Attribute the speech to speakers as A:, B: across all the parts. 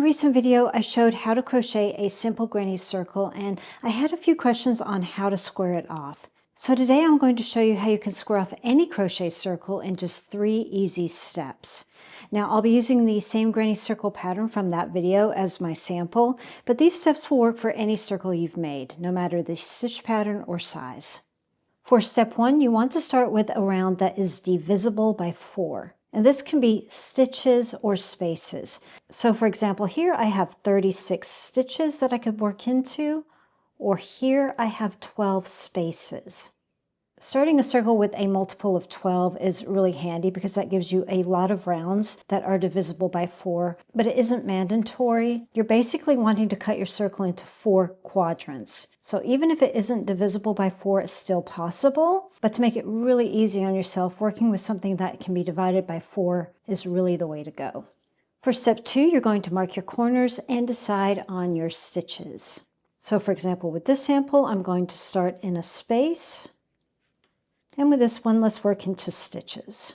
A: recent video, I showed how to crochet a simple granny circle, and I had a few questions on how to square it off. So today I'm going to show you how you can square off any crochet circle in just 3 easy steps. Now I'll be using the same granny circle pattern from that video as my sample, but these steps will work for any circle you've made, no matter the stitch pattern or size. For step 1, you want to start with a round that is divisible by 4. And this can be stitches or spaces. So for example, here I have 36 stitches that I could work into, or here I have 12 spaces. Starting a circle with a multiple of 12 is really handy because that gives you a lot of rounds that are divisible by 4, but it isn't mandatory. You're basically wanting to cut your circle into 4 quadrants. So even if it isn't divisible by 4, it's still possible, but to make it really easy on yourself, working with something that can be divided by 4 is really the way to go. For step 2, you're going to mark your corners and decide on your stitches. So for example, with this sample, I'm going to start in a space. And with this one, let's work into stitches.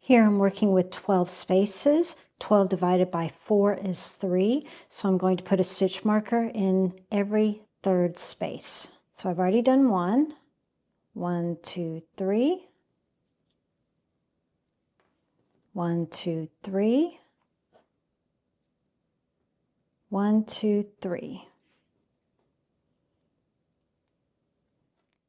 A: Here I'm working with 12 spaces. 12 divided by 4 is 3. So I'm going to put a stitch marker in every 3rd space. So I've already done 1. 1, 2, 3. 1, 2, 3. 1, 2, 3.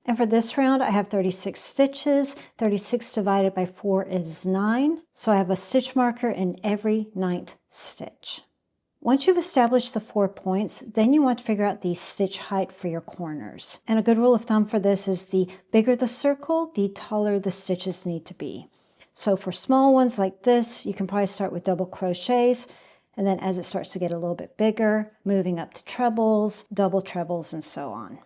A: And for this round, I have 36 stitches. 36 divided by 4 is 9. So I have a stitch marker in every 9th stitch. Once you've established the 4 points, then you want to figure out the stitch height for your corners. And a good rule of thumb for this is the bigger the circle, the taller the stitches need to be. So for small ones like this, you can probably start with double crochets. And then as it starts to get a little bit bigger, moving up to trebles, double trebles, and so on.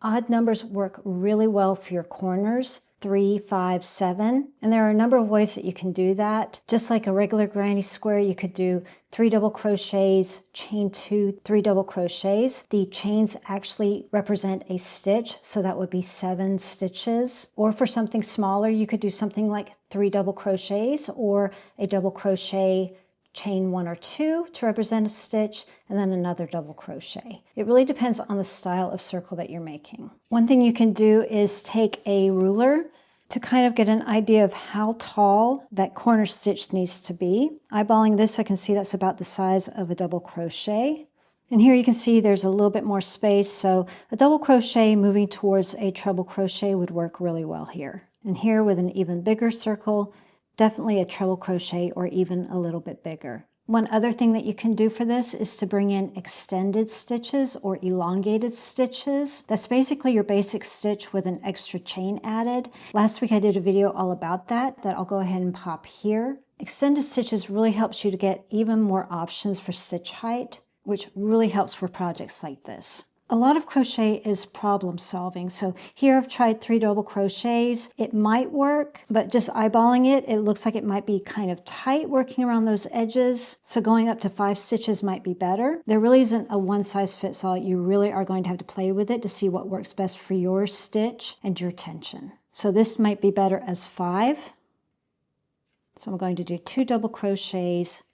A: Odd numbers work really well for your corners, 3, 5, 7, and there are a number of ways that you can do that. Just like a regular granny square, you could do 3 double crochets, chain 2, 3 double crochets. The chains actually represent a stitch, so that would be 7 stitches. Or for something smaller, you could do something like 3 double crochets or a double crochet, chain 1 or 2 to represent a stitch, and then another double crochet. It really depends on the style of circle that you're making. One thing you can do is take a ruler to kind of get an idea of how tall that corner stitch needs to be. Eyeballing this, I can see that's about the size of a double crochet. And here you can see there's a little bit more space, so a double crochet moving towards a treble crochet would work really well here. And here with an even bigger circle, definitely a treble crochet or even a little bit bigger. One other thing that you can do for this is to bring in extended stitches or elongated stitches. That's basically your basic stitch with an extra chain added. Last week I did a video all about that I'll go ahead and pop here. Extended stitches really helps you to get even more options for stitch height, which really helps for projects like this. A lot of crochet is problem solving. So here I've tried 3 double crochets. It might work, but just eyeballing it, it looks like it might be kind of tight working around those edges. So going up to 5 stitches might be better. There really isn't a one size fits all. You really are going to have to play with it to see what works best for your stitch and your tension. So this might be better as 5. So I'm going to do 2 double crochets,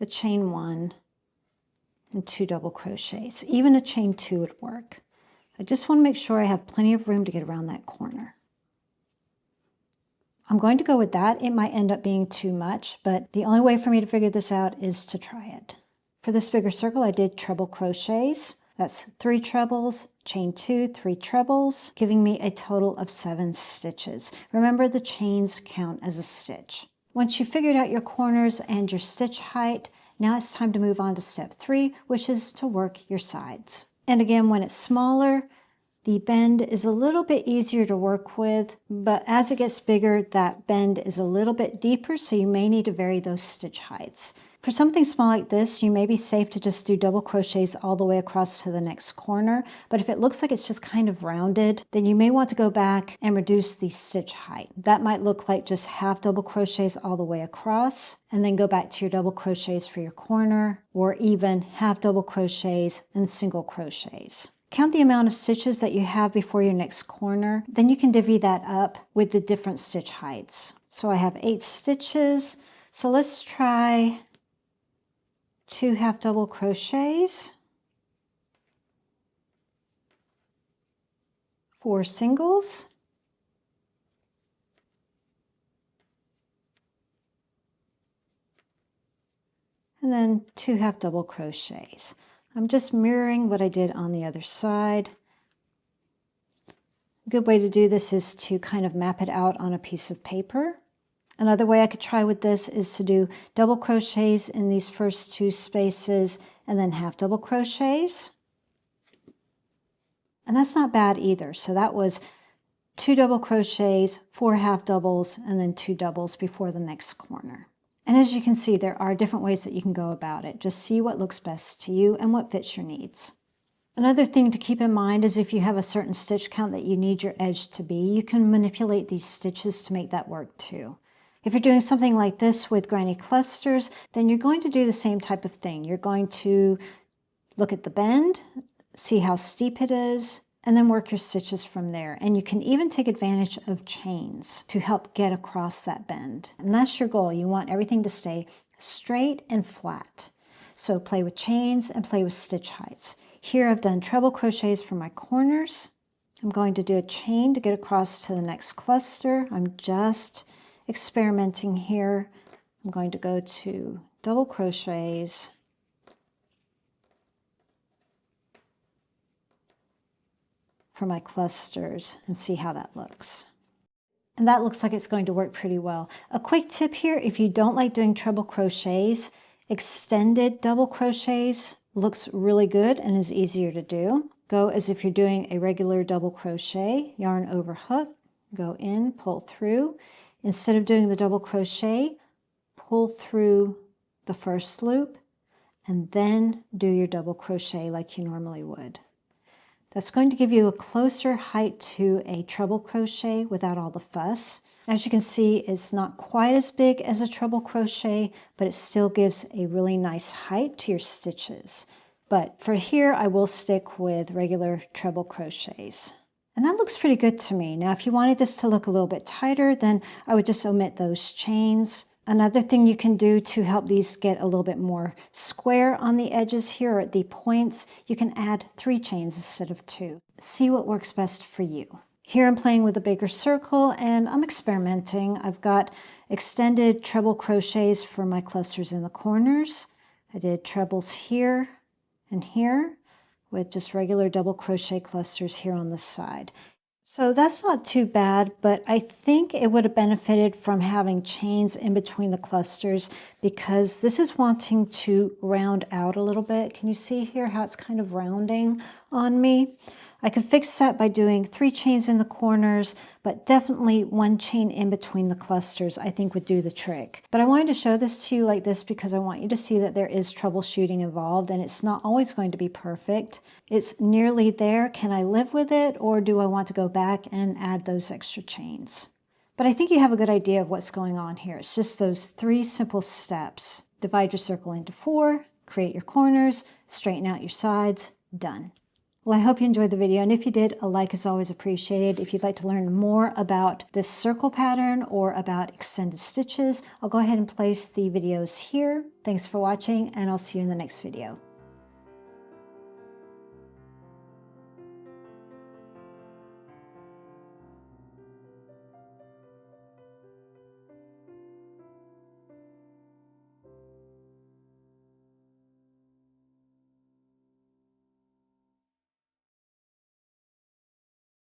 A: a chain 1, and 2 double crochets. Even a chain 2 would work. I just want to make sure I have plenty of room to get around that corner. I'm going to go with that. It might end up being too much, but the only way for me to figure this out is to try it. For this bigger circle, I did treble crochets. That's 3 trebles, chain 2, 3 trebles, giving me a total of 7 stitches. Remember, the chains count as a stitch. Once you've figured out your corners and your stitch height, now it's time to move on to step 3, which is to work your sides. And again, when it's smaller, the bend is a little bit easier to work with, but as it gets bigger, that bend is a little bit deeper, so you may need to vary those stitch heights. For something small like this, you may be safe to just do double crochets all the way across to the next corner, but if it looks like it's just kind of rounded, then you may want to go back and reduce the stitch height. That might look like just half double crochets all the way across, and then go back to your double crochets for your corner, or even half double crochets and single crochets. Count the amount of stitches that you have before your next corner, then you can divvy that up with the different stitch heights. So I have 8 stitches, so let's try 2 half double crochets, 4 singles, and then 2 half double crochets. I'm just mirroring what I did on the other side. A good way to do this is to kind of map it out on a piece of paper. Another way I could try with this is to do double crochets in these first 2 spaces and then half double crochets. And that's not bad either. So that was 2 double crochets, 4 half doubles, and then 2 doubles before the next corner. And as you can see, there are different ways that you can go about it. Just see what looks best to you and what fits your needs. Another thing to keep in mind is if you have a certain stitch count that you need your edge to be, you can manipulate these stitches to make that work too. If you're doing something like this with granny clusters, then you're going to do the same type of thing. You're going to look at the bend, see how steep it is, and then work your stitches from there. And you can even take advantage of chains to help get across that bend. And that's your goal. You want everything to stay straight and flat. So play with chains and play with stitch heights. Here I've done treble crochets for my corners. I'm going to do a chain to get across to the next cluster. I'm just experimenting here. I'm going to go to double crochets, for my clusters and see how that looks. And that looks like it's going to work pretty well. A quick tip here, if you don't like doing treble crochets, extended double crochets looks really good and is easier to do. Go as if you're doing a regular double crochet, yarn over hook, go in, pull through. Instead of doing the double crochet, pull through the first loop and then do your double crochet like you normally would. That's going to give you a closer height to a treble crochet without all the fuss. As you can see, it's not quite as big as a treble crochet, but it still gives a really nice height to your stitches. But for here, I will stick with regular treble crochets. And that looks pretty good to me. Now, if you wanted this to look a little bit tighter, then I would just omit those chains. Another thing you can do to help these get a little bit more square on the edges here or at the points, you can add 3 chains instead of 2. See what works best for you. Here I'm playing with a bigger circle and I'm experimenting. I've got extended treble crochets for my clusters in the corners. I did trebles here and here with just regular double crochet clusters here on the side. So that's not too bad, but I think it would have benefited from having chains in between the clusters because this is wanting to round out a little bit. Can you see here how it's kind of rounding on me? I could fix that by doing 3 chains in the corners, but definitely 1 chain in between the clusters I think would do the trick. But I wanted to show this to you like this because I want you to see that there is troubleshooting involved and it's not always going to be perfect. It's nearly there. Can I live with it, or do I want to go back and add those extra chains? But I think you have a good idea of what's going on here. It's just those 3 simple steps. Divide your circle into 4, create your corners, straighten out your sides, done. Well, I hope you enjoyed the video, and if you did, a like is always appreciated. If you'd like to learn more about this circle pattern or about extended stitches, I'll go ahead and place the videos here. Thanks for watching, and I'll see you in the next video.